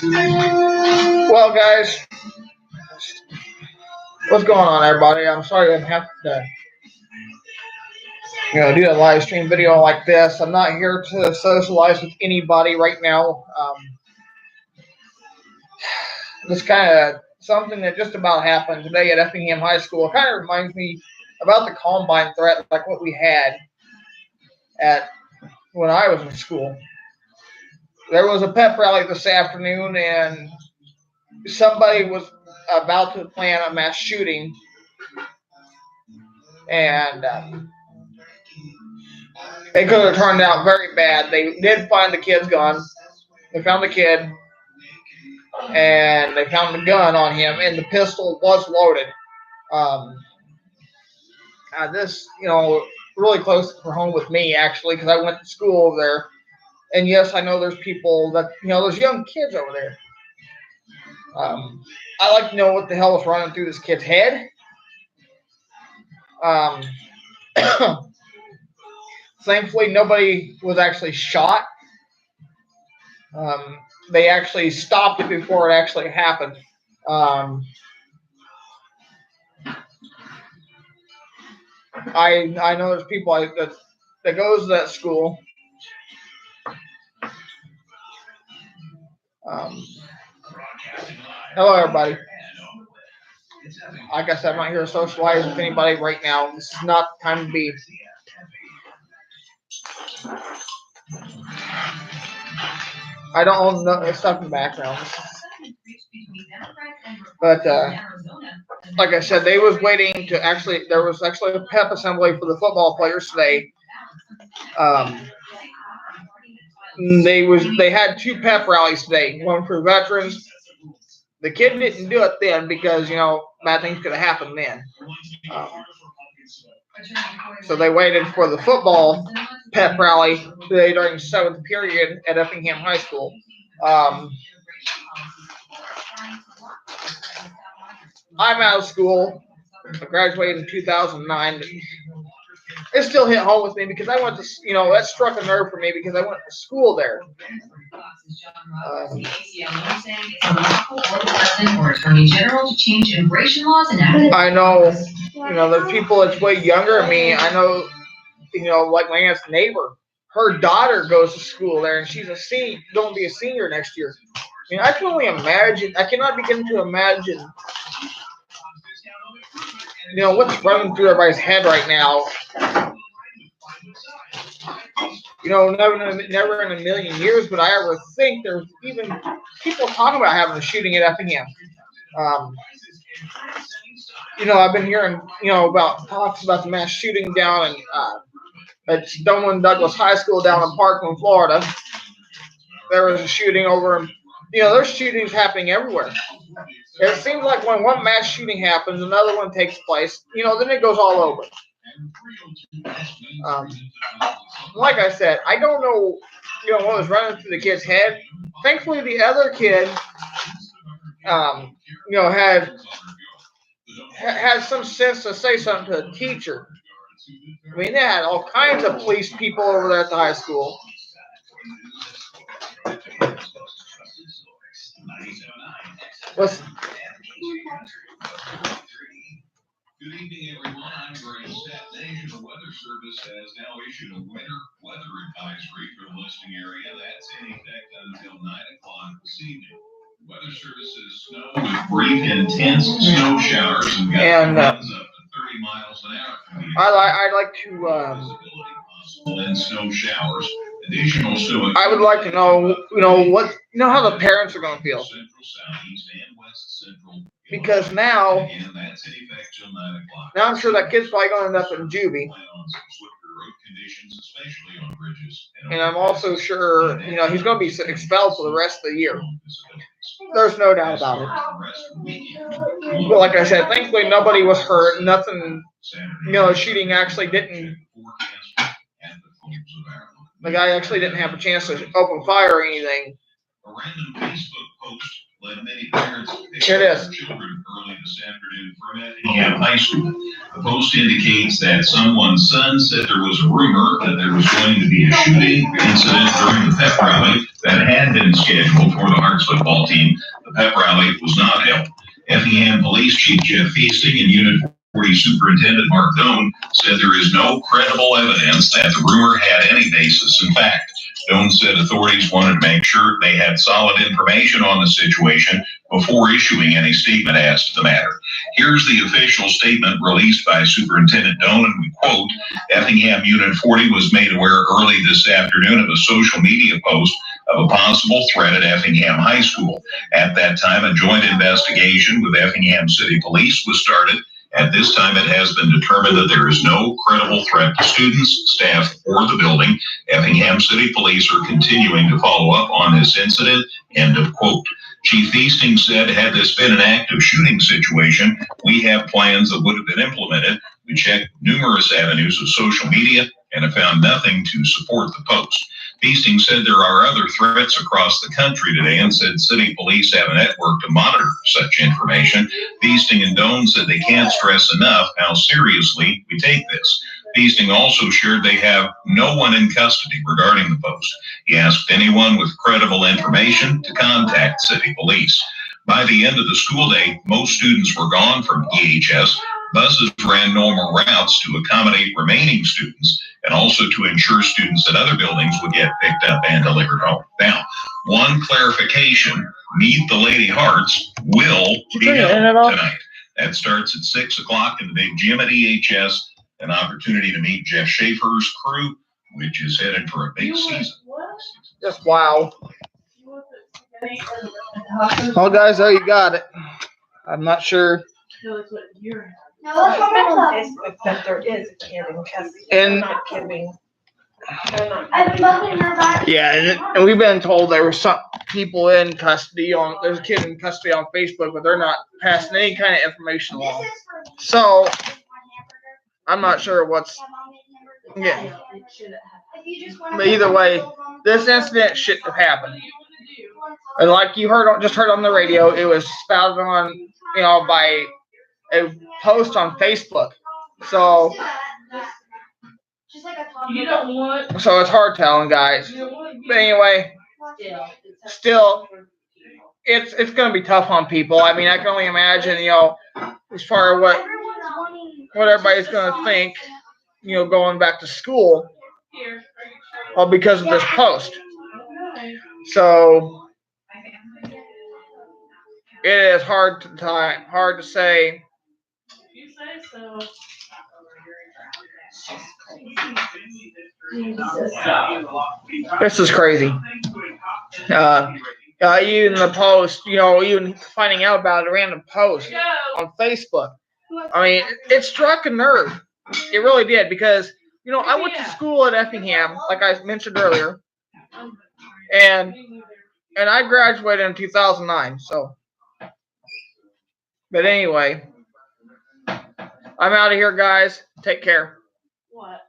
Well, guys, what's going on, everybody? I'm sorry I have to, do a live stream video like this. I'm not here to socialize with anybody right now. This kind of something that just about happened today at Effingham High School. It kind of reminds me about the Columbine threat, like what we had at when I was in school. There was a pep rally this afternoon, and somebody was about to plan a mass shooting, and it could have turned out very bad. They did find the kid's gun. They found the kid, and they found the gun on him, and the pistol was loaded. This, really close for home with me, actually, because I went to school over there. And yes, I know there's people that, there's young kids over there. I like to know what the hell was running through this kid's head. Thankfully, nobody was actually shot. They actually stopped it before it actually happened. I know there's people that goes to that school. Hello, everybody. Like I said, I'm not here to socialize with anybody right now. This is not the time to be. I don't own no stuff in the background. But like I said, they was waiting to actually. There was actually a pep assembly for the football players today. They had two pep rallies today. One for veterans. The kid didn't do it then because bad things could have happened then. So they waited for the football pep rally today during the 7th period at Effingham High School. I'm out of school. I graduated in 2009. It still hit home with me because I went to, that struck a nerve for me because I went to school there. I know, there's people that's way younger than me. I know, like my aunt's neighbor, her daughter goes to school there, and she's going to be a senior next year. I can only imagine. I cannot begin to imagine, what's running through everybody's head right now. Never in a million years would I ever think there's even people talking about having a shooting at Effingham. I've been hearing, about talks about the mass shooting down at Stoneman Douglas High School down in Parkland, Florida. There was a shooting over in, there's shootings happening everywhere. It seems like when one mass shooting happens, another one takes place, then it goes all over. Like I said, I don't know, what was running through the kid's head. Thankfully, the other kid, had some sense to say something to the teacher. They had all kinds of police people over there at the high school. Listen. Good evening, everyone. I'm Greg Stat Nation. The Weather Service has now issued a winter weather advisory for the listening area. That's in effect until 9 o'clock this evening. Weather Service says snow with brief, intense snow showers and gusts up to 30 miles an hour. I'd like to. And snow showers. Additional snow. I would like to know, how the parents are going to feel. Central, southeast, and west central. Because now I'm sure that kid's probably going to end up in juvie. And I'm also sure, he's going to be expelled for the rest of the year. There's no doubt about it. But like I said, thankfully nobody was hurt. Nothing, shooting actually didn't. The guy actually didn't have a chance to open fire or anything. A random Facebook post led many parents to pick It up is. their children early this afternoon from Effingham High School. The post indicates that someone's son said there was a rumor that there was going to be a shooting incident during the pep rally that had been scheduled for the Hearts football team. The pep rally was not held. Effingham Police Chief Jeff Feasting and Unit 40 Superintendent Mark Doan said there is no credible evidence that the rumor had any basis in fact. Doan said authorities wanted to make sure they had solid information on the situation before issuing any statement as to the matter. Here's the official statement released by Superintendent Doan, and we quote, Effingham Unit 40 was made aware early this afternoon of a social media post of a possible threat at Effingham High School. At that time, a joint investigation with Effingham City Police was started. At this time, it has been determined that there is no credible threat to students, staff, or the building. Effingham City Police are continuing to follow up on this incident. End of quote. Chief Feasting said, had this been an active shooting situation, we have plans that would have been implemented. We checked numerous avenues of social media and have found nothing to support the post. Feasting said there are other threats across the country today and said city police have a network to monitor such information. Feasting and Doan said they can't stress enough how seriously we take this. Feasting also shared they have no one in custody regarding the post. He asked anyone with credible information to contact city police. By the end of the school day, most students were gone from EHS. Buses ran normal routes to accommodate remaining students and also to ensure students at other buildings would get picked up and delivered home. Now, one clarification, Meet the Lady Hearts will be held tonight. That starts at 6 o'clock in the big gym at EHS, an opportunity to meet Jeff Schaefer's crew, which is headed for a big season. Just wow. Well, guys, there you got it. I'm not sure. No, that's on Facebook that there is a kid in custody. And I'm not kidding. yeah, and we've been told there were some people in custody on. There's a kid in custody on Facebook, but they're not passing any kind of information along. So I'm not sure what's. Yeah. But either way, this incident shouldn't have happened. And like you just heard on the radio, it was spouted on, by a post on Facebook. So it's hard telling, guys. But anyway, still, it's gonna be tough on people. I mean, I can only imagine, as far as what everybody's gonna think, going back to school, all because of this post. So it is hard to say. You say so. This is crazy. Even the post, even finding out about a random post on Facebook. I mean, it struck a nerve. It really did because, I went to school at Effingham, like I mentioned earlier, and I graduated in 2009. So, but anyway, I'm out of here, guys. Take care. What?